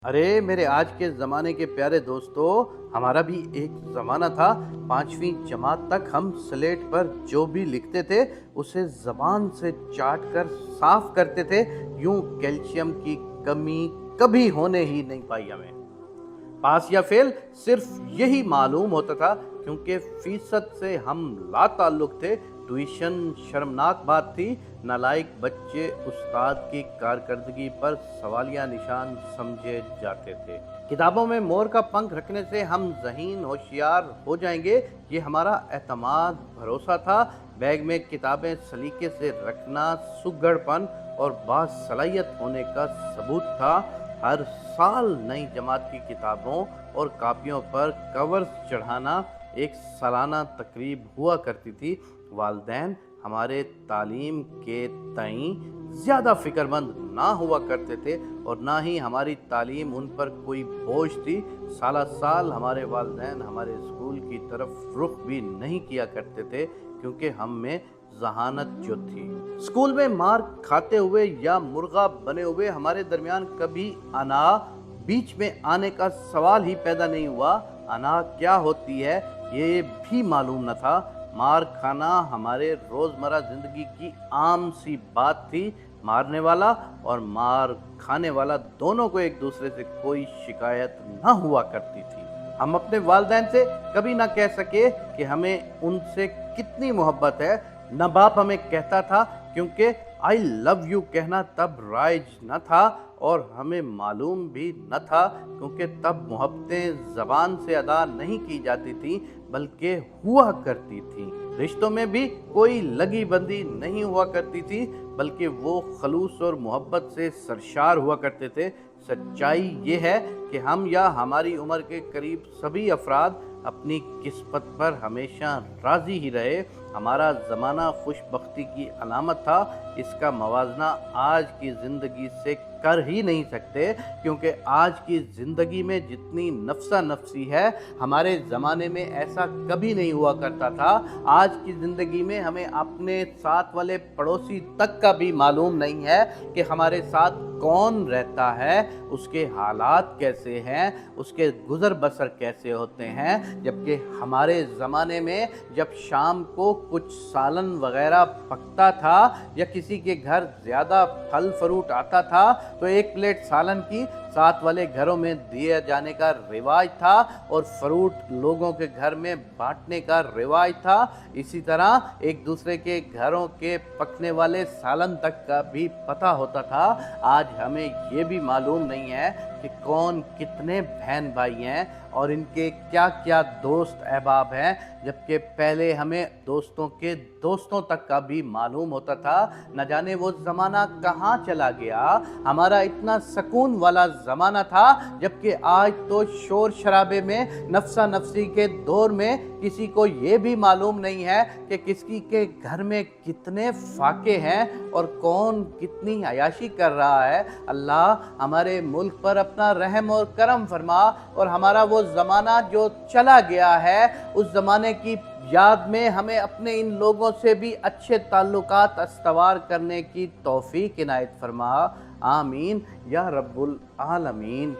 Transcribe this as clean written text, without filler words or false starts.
अरे मेरे आज के ज़माने के प्यारे दोस्तों, हमारा भी एक ज़माना था। 5वीं जमात तक हम स्लेट पर जो भी लिखते थे उसे ज़बान से चाट कर साफ करते थे। यूं कैल्शियम की कमी कभी होने ही नहीं पाई हमें। पास या फेल सिर्फ यही मालूम होता था, क्योंकि फीसद से हम लाताल्लुक थे। ट्यूशन शर्मनाक बात थी। नालायक बच्चे उस्ताद की कारकर्दगी पर सवालिया निशान समझे जाते थे। किताबों में मोर का पंख रखने से हम ज़हीन होशियार हो जाएंगे, ये हमारा एतमाद भरोसा था। बैग में किताबें सलीके से रखना सुघड़पन और बासलाहियत होने का सबूत था। हर साल नई जमात की किताबों और कापियों पर कवर्स चढ़ाना एक सालाना तकरीब हुआ करती थी। वालिदैन हमारे तालीम के तईं ज़्यादा फ़िक्रमंद ना हुआ करते थे और ना ही हमारी तालीम उन पर कोई बोझ थी। साला साल हमारे वालिदैन हमारे स्कूल की तरफ रुख भी नहीं किया करते थे, क्योंकि हम में जहानत जो थी। स्कूल में मार खाते हुए या मुर्गा बने हुए हमारे दरमियान कभी अना बीच में आने का सवाल ही पैदा नहीं हुआ। अना क्या होती है ये भी मालूम न था। मार खाना हमारे रोज़मर्रा ज़िंदगी की आम सी बात थी। मारने वाला और मार खाने वाला दोनों को एक दूसरे से कोई शिकायत न हुआ करती थी। हम अपने वालिदैन से कभी ना कह सके कि हमें उनसे कितनी मोहब्बत है। न बाप हमें कहता था, क्योंकि आई लव यू कहना तब राइज न था और हमें मालूम भी न था, क्योंकि तब मोहब्बतें ज़बान से अदा नहीं की जाती थी बल्कि हुआ करती थी। रिश्तों में भी कोई लगी बंदी नहीं हुआ करती थी, बल्कि वो खलूस और मोहब्बत से सरशार हुआ करते थे। सच्चाई ये है कि हम या हमारी उम्र के करीब सभी अफराद अपनी किस्मत पर हमेशा राज़ी ही रहे। हमारा ज़माना खुशबख्ती की अलामत था। इसका मवाजना आज की ज़िंदगी से कर ही नहीं सकते, क्योंकि आज की ज़िंदगी में जितनी नफसा नफसी है, हमारे ज़माने में ऐसा कभी नहीं हुआ करता था। आज की ज़िंदगी में हमें अपने साथ वाले पड़ोसी तक का भी मालूम नहीं है कि हमारे साथ कौन रहता है, उसके हालात कैसे हैं, उसके गुज़र बसर कैसे होते हैं। जबकि हमारे ज़माने में जब शाम को कुछ सालन वग़ैरह पकता था या किसी के घर ज़्यादा फल फ्रूट आता था, तो एक प्लेट सालन की साथ वाले घरों में दिए जाने का रिवाज था और फ्रूट लोगों के घर में बांटने का रिवाज था। इसी तरह एक दूसरे के घरों के पकने वाले सालन तक का भी पता होता था। आज हमें ये भी मालूम नहीं है कि कौन कितने बहन भाई हैं और इनके क्या क्या दोस्त अहबाब हैं, जबकि पहले हमें दोस्तों के दोस्तों तक का भी मालूम होता था। न जाने वो ज़माना कहाँ चला गया। हमारा इतना सुकून वाला ज़माना था, जबकि आज तो शोर शराबे में नफसा नफसी के दौर में किसी को ये भी मालूम नहीं है कि किसकी के घर में कितने फाके हैं और कौन कितनी अयाशी कर रहा है। अल्लाह हमारे मुल्क पर अपना रहम और करम फरमा और हमारा वो ज़माना जो चला गया है, उस ज़माने की याद में हमें अपने इन लोगों से भी अच्छे ताल्लुकात अस्तवार करने की तौफीक इनायत फरमा। आमीन या रब्बुल आलमीन।